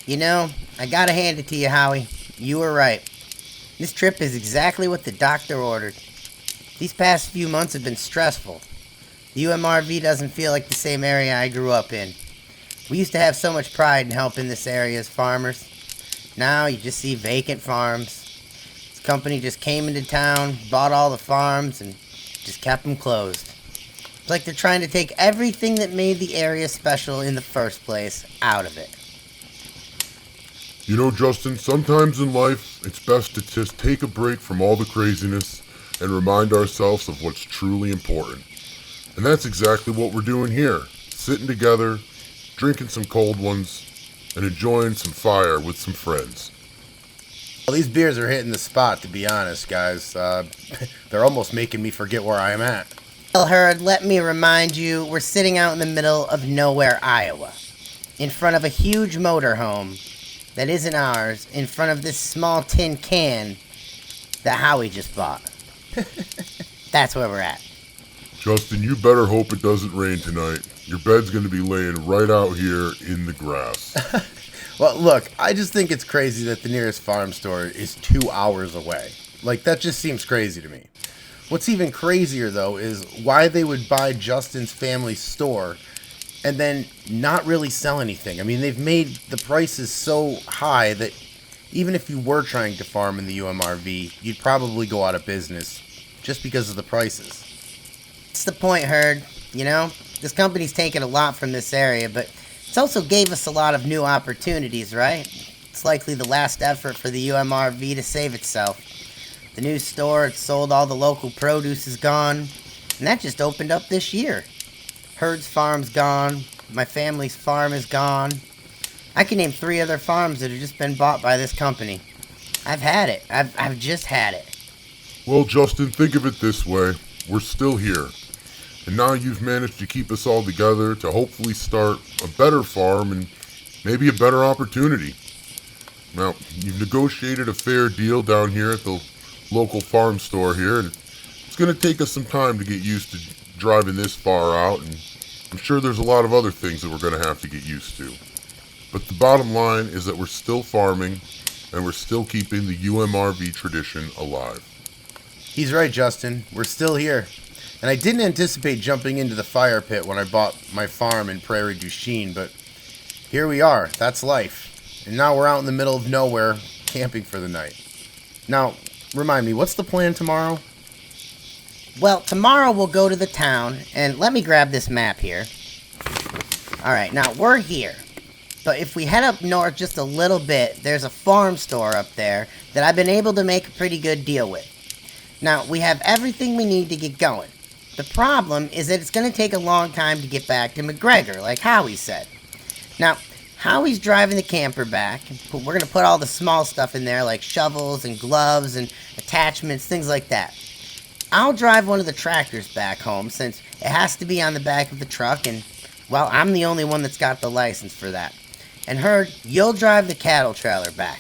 You know, I gotta hand it to you, Howie. You were right. This trip is exactly what the doctor ordered. These past few months have been stressful. The UMRV doesn't feel like the same area I grew up in. We used to have so much pride in helping this area as farmers. Now you just see vacant farms. This company just came into town, bought all the farms, and just kept them closed. It's like they're trying to take everything that made the area special in the first place out of it. You know, Justin, sometimes in life, it's best to just take a break from all the craziness and remind ourselves of what's truly important. And that's exactly what we're doing here. Sitting together, drinking some cold ones, and enjoying some fire with some friends. Well, these beers are hitting the spot, to be honest, guys. They're almost making me forget where I am at. Well, Herd, let me remind you, we're sitting out in the middle of nowhere, Iowa. In front of a huge motorhome that isn't ours, in front of this small tin can that Howie just bought. That's where we're at. Justin, you better hope it doesn't rain tonight. Your bed's going to be laying right out here in the grass. Well, look, I just think it's crazy that the nearest farm store is 2 hours away. Like, that just seems crazy to me. What's even crazier, though, is why they would buy Justin's family store and then not really sell anything. I mean, they've made the prices so high that even if you were trying to farm in the UMRV, you'd probably go out of business just because of the prices. It's the point, Herd. You know, this company's taken a lot from this area, but it's also gave us a lot of new opportunities, right? It's likely the last effort for the UMRV to save itself. The new store, it sold all the local produce, is gone, and that just opened up this year. Herd's farm's gone. My family's farm is gone. I can name 3 other farms that have just been bought by this company. I've had it. I've just had it. Well, Justin, think of it this way. We're still here. And now you've managed to keep us all together to hopefully start a better farm and maybe a better opportunity. Now, you've negotiated a fair deal down here at the local farm store here, and it's going to take us some time to get used to driving this far out, and I'm sure there's a lot of other things that we're going to have to get used to. But the bottom line is that we're still farming, and we're still keeping the UMRV tradition alive. He's right, Justin. We're still here. And I didn't anticipate jumping into the fire pit when I bought my farm in Prairie du Chien, but here we are. That's life. And now we're out in the middle of nowhere, camping for the night. Now, remind me, what's the plan tomorrow? Well, tomorrow we'll go to the town, and let me grab this map here. Alright, now we're here. But if we head up north just a little bit, there's a farm store up there that I've been able to make a pretty good deal with. Now, we have everything we need to get going. The problem is that it's going to take a long time to get back to McGregor, like Howie said. Now, Howie's driving the camper back. We're going to put all the small stuff in there, like shovels and gloves and attachments, things like that. I'll drive one of the tractors back home, since it has to be on the back of the truck, and, well, I'm the only one that's got the license for that. And Herd, you'll drive the cattle trailer back.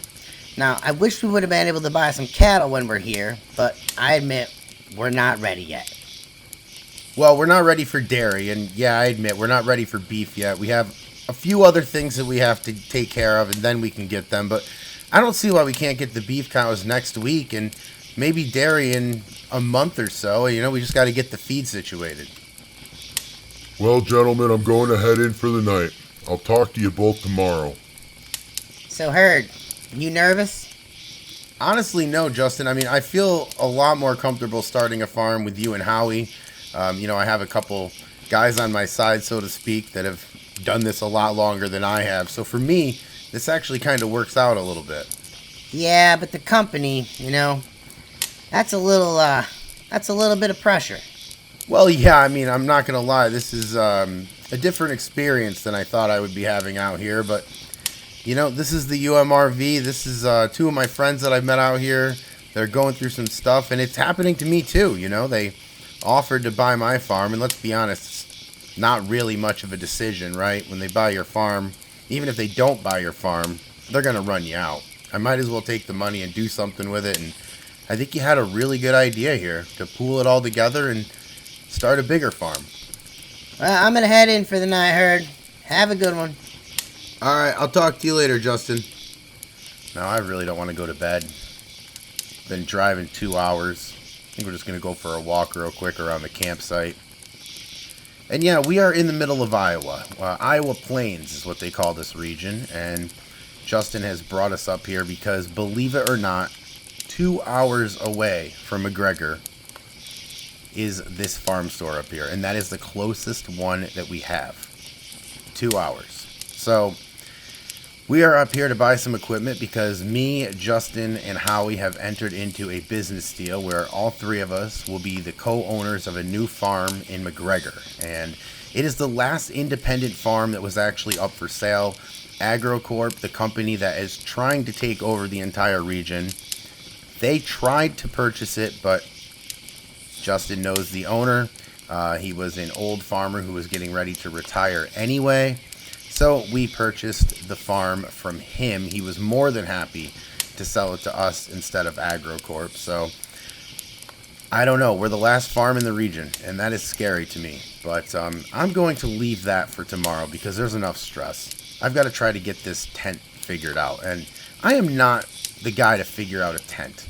Now, I wish we would have been able to buy some cattle when we're here, but I admit, we're not ready yet. Well, we're not ready for dairy, and yeah, I admit, we're not ready for beef yet. We have a few other things that we have to take care of, and then we can get them, but I don't see why we can't get the beef cows next week, and maybe dairy in a month or so. You know, we just got to get the feed situated. Well, gentlemen, I'm going to head in for the night. I'll talk to you both tomorrow. So, Herd, you nervous? Honestly, no, Justin. I mean, I feel a lot more comfortable starting a farm with you and Howie. You know, I have a couple guys on my side, so to speak, that have done this a lot longer than I have. So for me, this actually kind of works out a little bit. Yeah, but the company, you know, that's a little bit of pressure. Well, yeah, I mean, I'm not going to lie. This is a different experience than I thought I would be having out here. But, you know, this is the UMRV. This is 2 of my friends that I've met out here. They're going through some stuff, and it's happening to me too. You know, they offered to buy my farm, and let's be honest, it's not really much of a decision, right? When they buy your farm, even if they don't buy your farm, they're going to run you out. I might as well take the money and do something with it, and I think you had a really good idea here to pool it all together and start a bigger farm. Well, I'm going to head in for the night, Herd. Have a good one. Alright, I'll talk to you later, Justin. Now, I really don't want to go to bed. Been driving 2 hours. I think we're just going to go for a walk real quick around the campsite. And yeah, we are in the middle of Iowa. Iowa Plains is what they call this region. And Justin has brought us up here because, believe it or not, 2 hours away from McGregor is this farm store up here. And that is the closest one that we have. 2 hours. So we are up here to buy some equipment because me, Justin, and Howie have entered into a business deal where all three of us will be the co-owners of a new farm in McGregor. And it is the last independent farm that was actually up for sale. AgroCorp, the company that is trying to take over the entire region, they tried to purchase it, but Justin knows the owner. He was an old farmer who was getting ready to retire anyway. So we purchased the farm from him. He was more than happy to sell it to us instead of AgroCorp. So I don't know. We're the last farm in the region, and that is scary to me. But I'm going to leave that for tomorrow because there's enough stress. I've got to try to get this tent figured out, and I am not the guy to figure out a tent.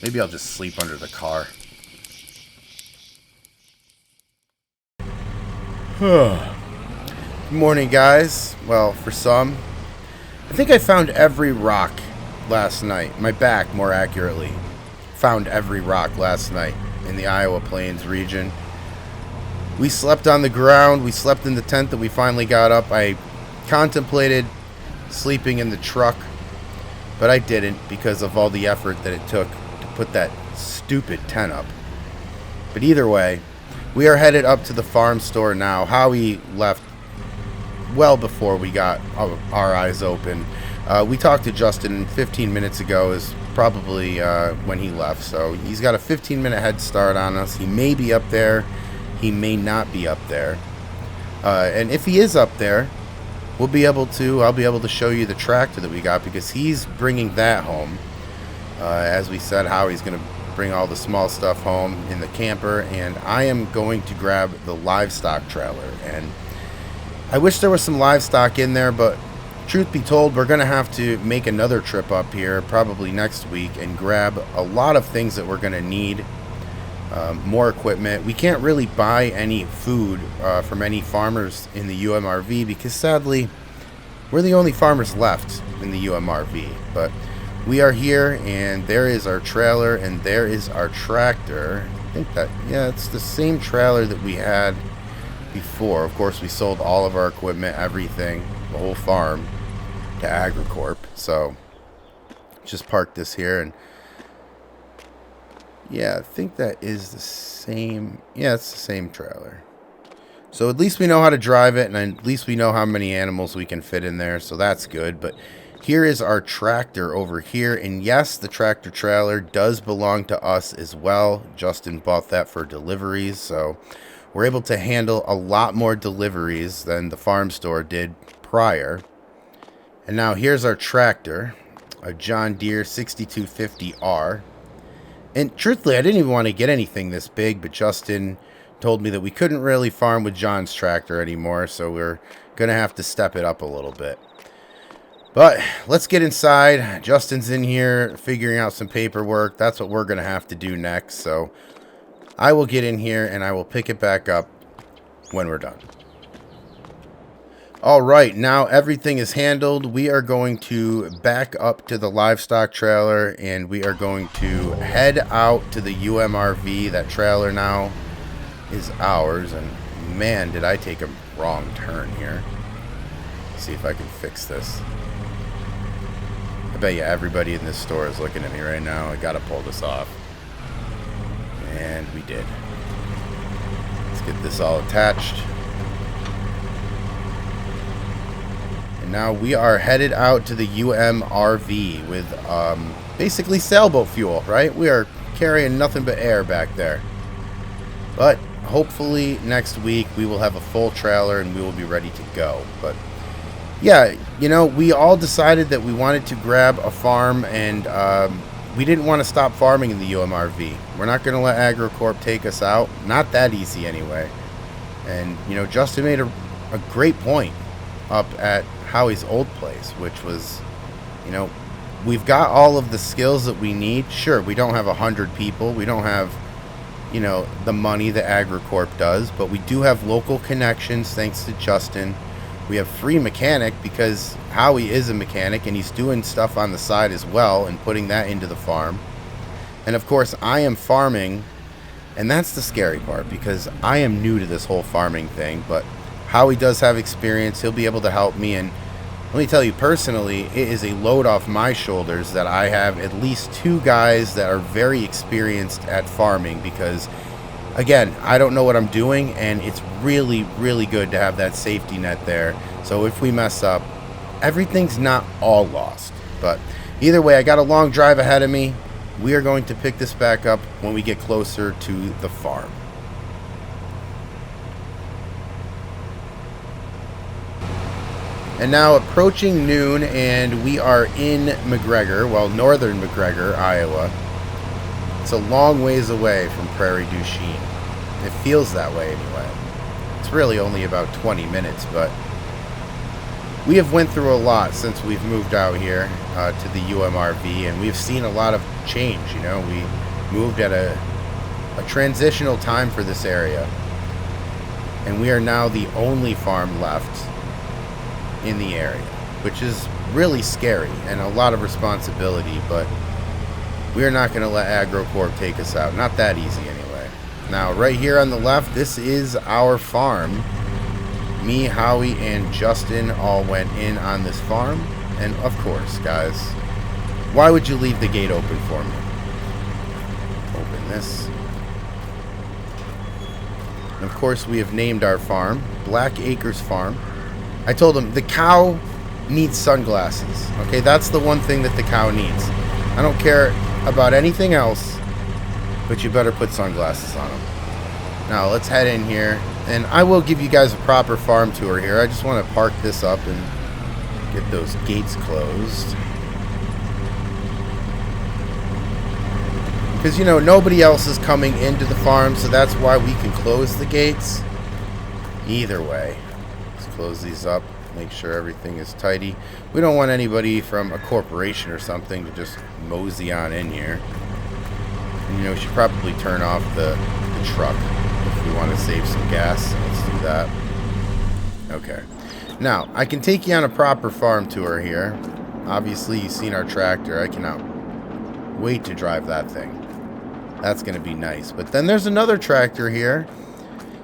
Maybe I'll just sleep under the car. Good morning, guys. Well, for some, I think I found every rock last night. My back, more accurately, found every rock last night in the Iowa Plains region. We slept on the ground. We slept in the tent that we finally got up. I contemplated sleeping in the truck, but I didn't because of all the effort that it took to put that stupid tent up. But either way, we are headed up to the farm store now. Howie left well before we got our eyes open. We talked to Justin 15 minutes ago is probably when he left. So he's got a 15-minute head start on us. He may be up there. He may not be up there. And if he is up there, I'll be able to show you the tractor that we got because he's bringing that home. As we said, Howie's going to bring all the small stuff home in the camper, and I am going to grab the livestock trailer. And I wish there was some livestock in there, but truth be told, we're going to have to make another trip up here probably next week and grab a lot of things that we're going to need. More equipment. We can't really buy any food from any farmers in the UMRV because sadly we're the only farmers left in the UMRV. But we are here, and there is our trailer and there is our tractor. I think that, yeah, it's the same trailer that we had before. Of course, we sold all of our equipment, everything, the whole farm, to AgroCorp. So just park this here, and yeah, I think that is the same. Yeah, it's the same trailer. So at least we know how to drive it, and at least we know how many animals we can fit in there, so that's good. But here is our tractor over here, and yes, the tractor trailer does belong to us as well. Justin bought that for deliveries, so we're able to handle a lot more deliveries than the farm store did prior. And now here's our tractor, a John Deere 6250R. And truthfully, I didn't even want to get anything this big, but Justin told me that we couldn't really farm with John's tractor anymore, so we're going to have to step it up a little bit. But let's get inside. Justin's in here figuring out some paperwork. That's what we're going to have to do next, so I will get in here and I will pick it back up when we're done. All right, now everything is handled. We are going to back up to the livestock trailer and we are going to head out to the UMRV. That trailer now is ours, and man, did I take a wrong turn here. Let's see if I can fix this. I bet you everybody in this store is looking at me right now. I gotta pull this off. And we did. Let's get this all attached. And now we are headed out to the UMRV with basically sailboat fuel, right? We are carrying nothing but air back there. But hopefully next week we will have a full trailer and we will be ready to go. But yeah, you know, we all decided that we wanted to grab a farm, and we didn't want to stop farming in the UMRV. We're not going to let AgroCorp take us out. Not that easy anyway. And, you know, Justin made a great point. up at Howie's old place, which was, you know, we've got all of the skills that we need. Sure, we don't have 100 people. We don't have, you know, the money that AgriCorp does, but we do have local connections thanks to Justin. We have free mechanic because Howie is a mechanic and he's doing stuff on the side as well and putting that into the farm. And of course, I am farming, and that's the scary part because I am new to this whole farming thing, but Howie does have experience. He'll be able to help me, and let me tell you personally, it is a load off my shoulders that I have at least 2 guys that are very experienced at farming because, again, I don't know what I'm doing, and it's really, really good to have that safety net there. So if we mess up, everything's not all lost. But either way, I got a long drive ahead of me. We are going to pick this back up when we get closer to the farm. And now approaching noon, and we are in McGregor, well, northern McGregor, Iowa. It's a long ways away from Prairie du Chien. It feels that way anyway. It's really only about 20 minutes, but we have went through a lot since we've moved out here to the UMRV, and we've seen a lot of change. You know, we moved at a transitional time for this area, and we are now the only farm left in the area, which is really scary and a lot of responsibility, but we're not going to let AgriCorp take us out. Not that easy anyway. Now, right here on the left, this is our farm. Me, Howie, and Justin all went in on this farm, and of course, guys, why would you leave the gate open for me? Open this. And of course, we have named our farm Black Acres Farm. I told him the cow needs sunglasses. Okay, that's the one thing that the cow needs. I don't care about anything else, but you better put sunglasses on them. Now let's head in here, and I will give you guys a proper farm tour here. I just want to park this up and get those gates closed. Because, you know, nobody else is coming into the farm, so that's why we can close the gates. Either way. Close these up, make sure everything is tidy. We don't want anybody from a corporation or something to just mosey on in here. And, you know, we should probably turn off the truck if we want to save some gas. Let's do that. Okay. Now, I can take you on a proper farm tour here. Obviously, you've seen our tractor. I cannot wait to drive that thing. That's going to be nice. But then there's another tractor here.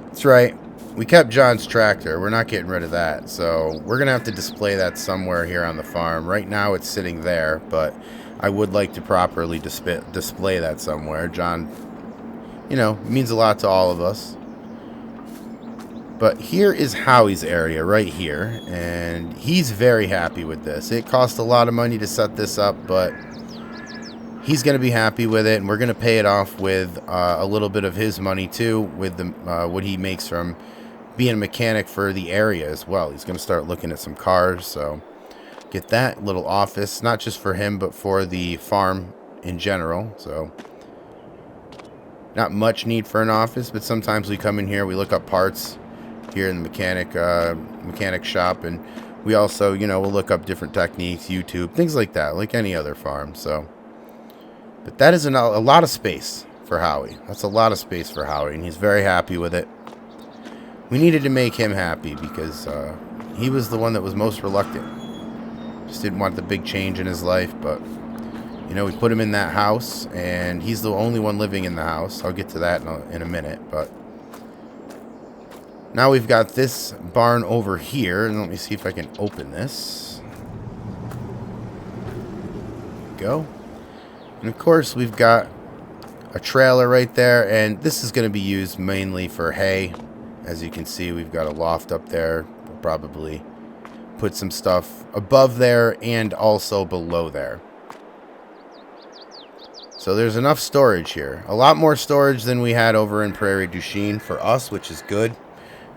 That's right. We kept John's tractor. We're not getting rid of that. So we're going to have to display that somewhere here on the farm. Right now it's sitting there, but I would like to properly display that somewhere. John, you know, means a lot to all of us. But here is Howie's area right here, and he's very happy with this. It cost a lot of money to set this up, but he's going to be happy with it, and we're going to pay it off with a little bit of his money too, with the what he makes from being a mechanic for the area as well. He's going to start looking at some cars, so get that little office, not just for him, but for the farm in general. So not much need for an office, but sometimes we come in here, we look up parts here in the mechanic shop, and we also, you know, we'll look up different techniques, YouTube, things like that, like any other farm. So, but that is a lot of space for Howie. That's a lot of space for Howie, and he's very happy with it. We needed to make him happy because he was the one that was most reluctant. Just didn't want the big change in his life, but, you know, we put him in that house, and he's the only one living in the house. I'll get to that in a minute, but now we've got this barn over here, and let me see if I can open this. There we go. And of course, we've got a trailer right there, and this is going to be used mainly for hay. As you can see, we've got a loft up there. We'll probably put some stuff above there and also below there. So there's enough storage here. A lot more storage than we had over in Prairie du Chien for us, which is good.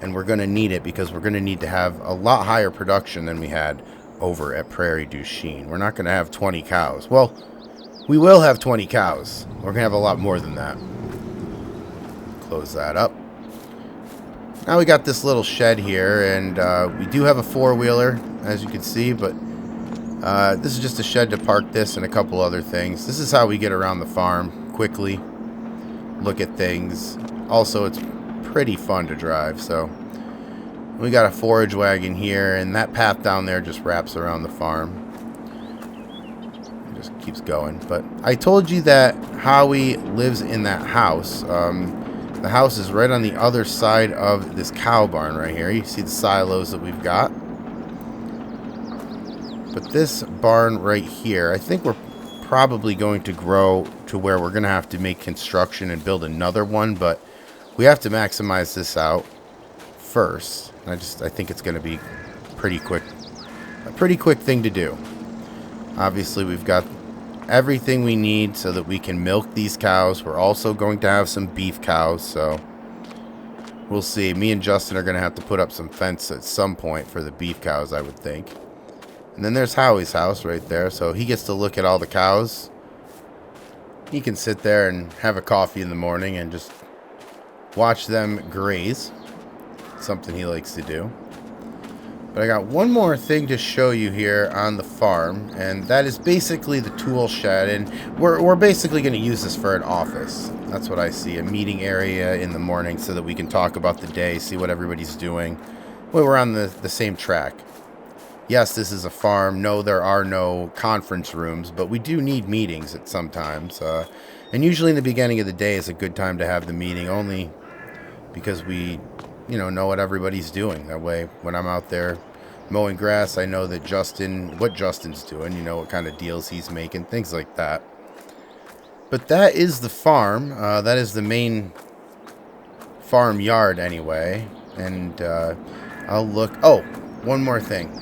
And we're going to need it because we're going to need to have a lot higher production than we had over at Prairie du Chien. We're not going to have 20 cows. Well, we will have 20 cows. We're going to have a lot more than that. Close that up. Now we got this little shed here, and we do have a four-wheeler, as you can see, but this is just a shed to park this and a couple other things. This is how we get around the farm quickly, look at things. Also, it's pretty fun to drive, so we got a forage wagon here, and that path down there just wraps around the farm. It just keeps going. But I told you that Howie lives in that house. The house is right on the other side of this cow barn right here. You see the silos that we've got. But this barn right here, I think we're probably going to grow to where we're going to have to make construction and build another one, but we have to maximize this out first. I think it's going to be pretty quick, a pretty quick thing to do. Obviously, we've got everything we need so that we can milk these cows. We're also going to have some beef cows, so we'll see. Me and Justin are going to have to put up some fence at some point for the beef cows, I would think. And then there's Howie's house right there, so he gets to look at all the cows. He can sit there and have a coffee in the morning and just watch them graze. Something he likes to do. But I got one more thing to show you here on the farm, and that is basically the tool shed, and we're basically going to use this for an office. That's what I see, a meeting area in the morning so that we can talk about the day, see what everybody's doing. Well, we're on the same track. Yes, this is a farm. No, there are no conference rooms, but we do need meetings at some times. And usually in the beginning of the day is a good time to have the meeting, only because we know what everybody's doing. That way, when I'm out there mowing grass, I know that what Justin's doing, what kind of deals he's making, things like that. But that is the farm. That is the main farm yard anyway. And I'll look. Oh, one more thing.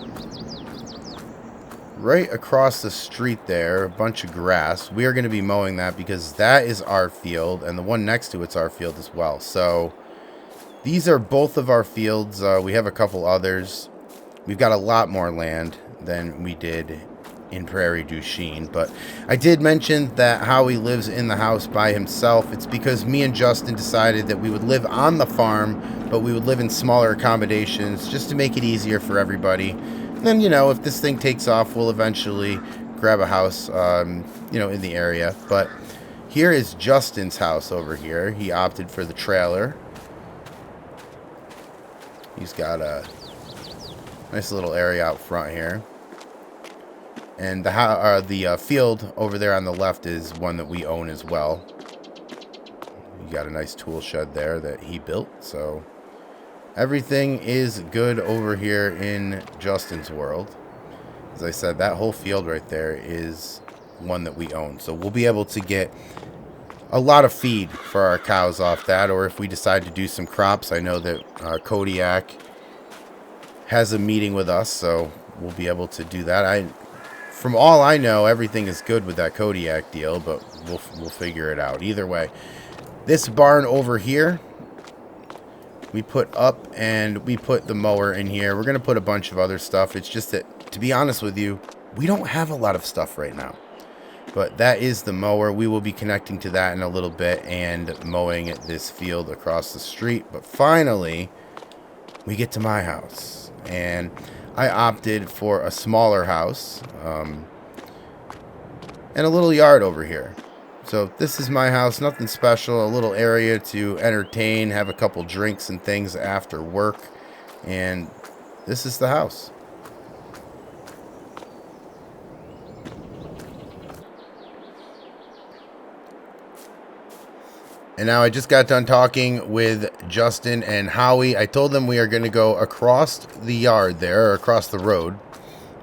Right across the street there, a bunch of grass. We are going to be mowing that because that is our field, and the one next to it's our field as well. So these are both of our fields. We have a couple others. We've got a lot more land than we did in Prairie du Chien, but I did mention that Howie lives in the house by himself. It's because me and Justin decided that we would live on the farm, but we would live in smaller accommodations just to make it easier for everybody. And then, if this thing takes off, we'll eventually grab a house, in the area. But here is Justin's house over here. He opted for the trailer. He's got a nice little area out front here. And the field over there on the left is one that we own as well. You got a nice tool shed there that he built, so everything is good over here in Justin's world. As I said, that whole field right there is one that we own. So we'll be able to get a lot of feed for our cows off that. Or if we decide to do some crops, I know that Kodiak has a meeting with us, so we'll be able to do that. From all I know, everything is good with that Kodiak deal, but we'll figure it out. Either way, this barn over here, we put up, and we put the mower in here. We're going to put a bunch of other stuff. It's just that, to be honest with you, we don't have a lot of stuff right now. But that is the mower. We will be connecting to that in a little bit and mowing this field across the street. But finally, we get to my house. And I opted for a smaller house and a little yard over here. So this is my house, nothing special, a little area to entertain, have a couple drinks and things after work, and this is the house. And now I just got done talking with Justin and Howie. I told them we are going to go across the yard there, or across the road,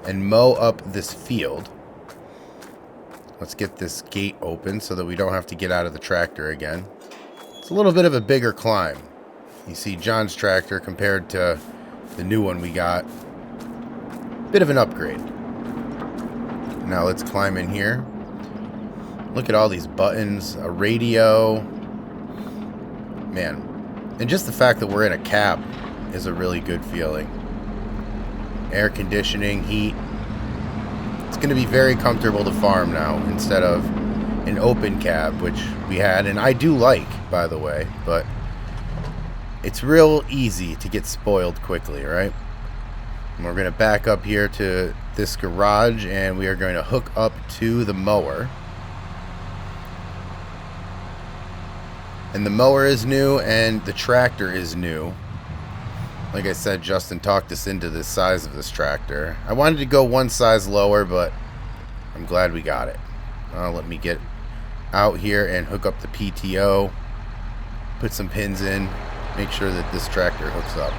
and mow up this field. Let's get this gate open so that we don't have to get out of the tractor again. It's a little bit of a bigger climb. You see John's tractor compared to the new one we got. Bit of an upgrade. Now let's climb in here. Look at all these buttons, a radio. Man, and just the fact that we're in a cab is a really good feeling. Air conditioning, heat. It's going to be very comfortable to farm now instead of an open cab, which we had, and I do like, by the way, but it's real easy to get spoiled quickly, right? And we're going to back up here to this garage, and we are going to hook up to the mower. And the mower is new, and the tractor is new. Like I said, Justin talked us into the size of this tractor. I wanted to go one size lower, but I'm glad we got it. Let me get out here and hook up the PTO. Put some pins in. Make sure that this tractor hooks up.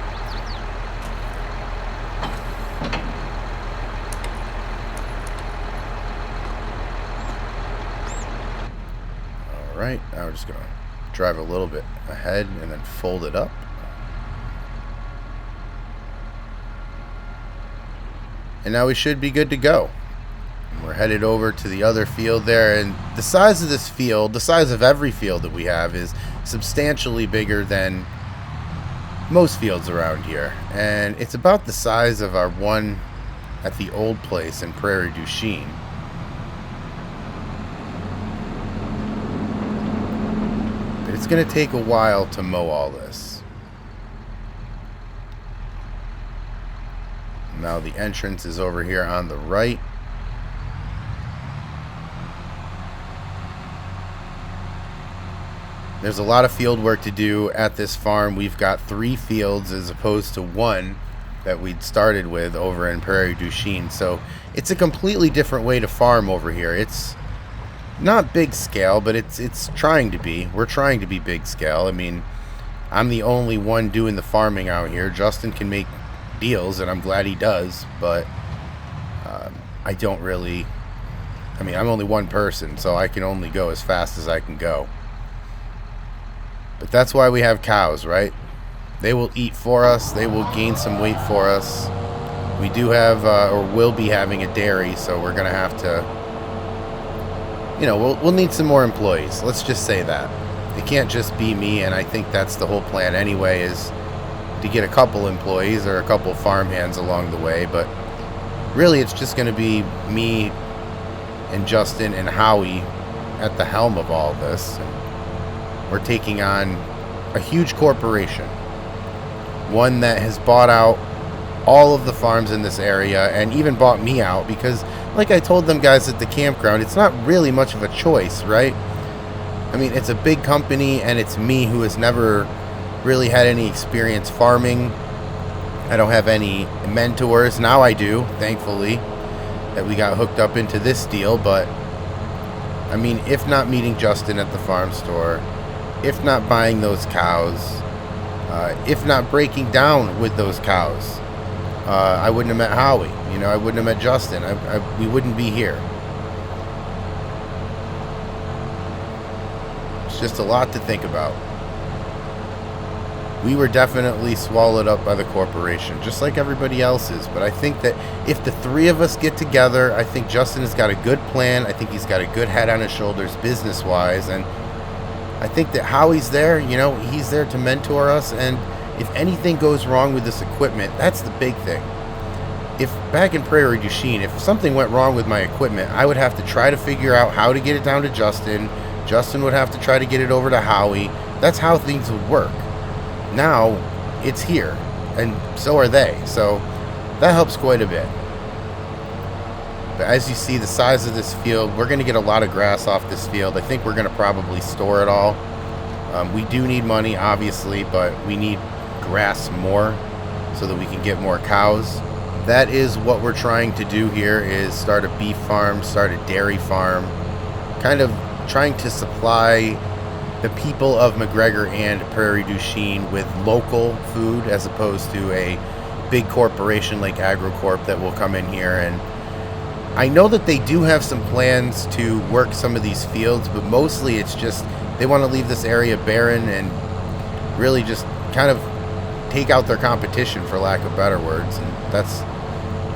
Alright, now we're just going to drive a little bit ahead and then fold it up. And now we should be good to go. We're headed over to the other field there, and the size of this field, the size of every field that we have, is substantially bigger than most fields around here. And it's about the size of our one at the old place in Prairie du Chien. But it's going to take a while to mow all this. Now the entrance is over here on the right. There's a lot of field work to do at this farm. We've got 3 fields as opposed to 1 that we'd started with over in Prairie du Chien. So it's a completely different way to farm over here. It's not big scale, but it's trying to be. We're trying to be big scale. I mean, I'm the only one doing the farming out here. Justin can make deals, and I'm glad he does, but I don't really. I mean, I'm only one person, so I can only go as fast as I can go. But that's why we have cows, right? They will eat for us. They will gain some weight for us. We do have, or will be having a dairy, so we're going to have to, you know, we'll need some more employees. Let's just say that. It can't just be me, and I think that's the whole plan anyway, is to get a couple employees or a couple farm hands along the way. But really, it's just going to be me and Justin and Howie at the helm of all this. We're taking on a huge corporation, one that has bought out all of the farms in this area and even bought me out because, like I told them guys at the campground, it's not really much of a choice, right? I mean, it's a big company, and it's me who has never really had any experience farming. I don't have any mentors. Now I do, thankfully, that we got hooked up into this deal. But I mean, if not meeting Justin at the farm store, if not buying those cows, if not breaking down with those cows, I wouldn't have met Howie. You know, I wouldn't have met Justin. We wouldn't be here. It's just a lot to think about. We were definitely swallowed up by the corporation, just like everybody else is. But I think that if the 3 of us get together, I think Justin has got a good plan. I think he's got a good head on his shoulders business-wise. And I think that Howie's there, you know, he's there to mentor us. And if anything goes wrong with this equipment, that's the big thing. If back in Prairie du Chien, if something went wrong with my equipment, I would have to try to figure out how to get it down to Justin. Justin would have to try to get it over to Howie. That's how things would work. Now it's here, and so are they. So that helps quite a bit. But as you see, the size of this field, we're going to get a lot of grass off this field. I think we're going to probably store it all. We do need money, obviously, but we need grass more so that we can get more cows. That is what we're trying to do here, is start a beef farm, start a dairy farm, kind of trying to supply the people of McGregor and Prairie du Chien with local food as opposed to a big corporation like AgroCorp that will come in here. And I know that they do have some plans to work some of these fields, but mostly it's just they want to leave this area barren and really just kind of take out their competition, for lack of better words. And that's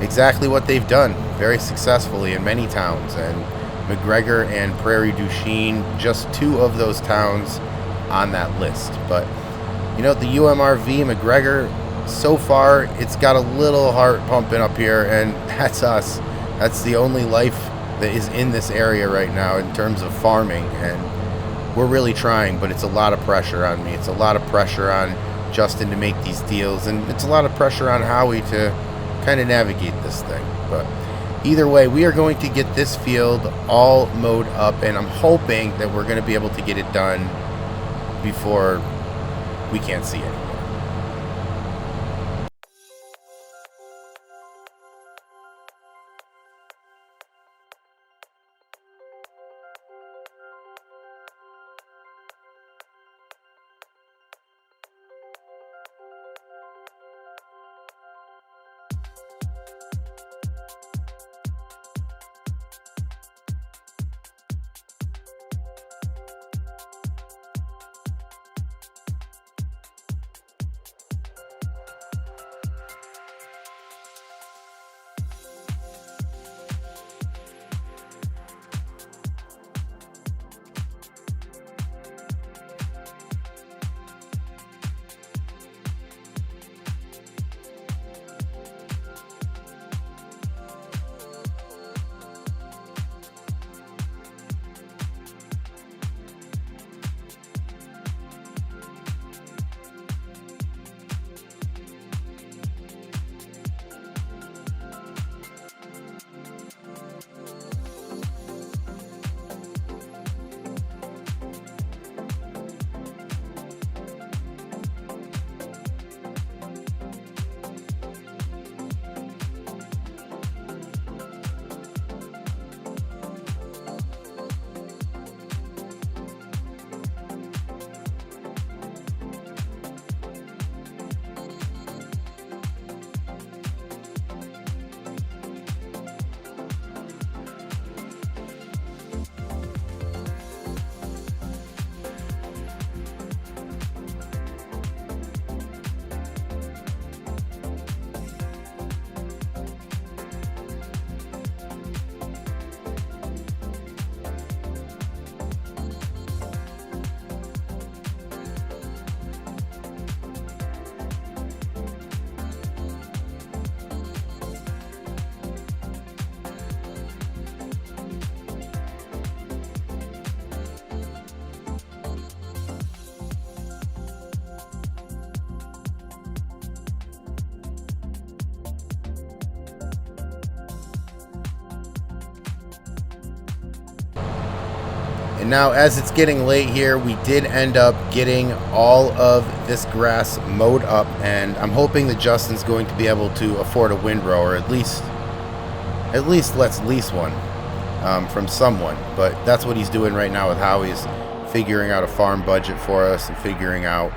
exactly what they've done very successfully in many towns. And McGregor and Prairie du Chien, just 2 of those towns on that list. But you know, the UMRV McGregor, so far it's got a little heart pumping up here, and that's us. That's the only life that is in this area right now in terms of farming, and we're really trying, but it's a lot of pressure on me. It's a lot of pressure on Justin to make these deals, and it's a lot of pressure on Howie to kind of navigate this thing. But either way, we are going to get this field all mowed up, and I'm hoping that we're going to be able to get it done before we can't see anymore. And now, as it's getting late here, we did end up getting all of this grass mowed up, and I'm hoping that Justin's going to be able to afford a windrower, at least let's lease one from someone. But that's what he's doing right now with Howie's figuring out a farm budget for us and figuring out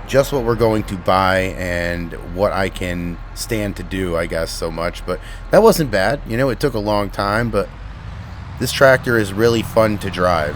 just what we're going to buy and what I can stand to do, I guess, so much. But that wasn't bad. You know, it took a long time, but this tractor is really fun to drive.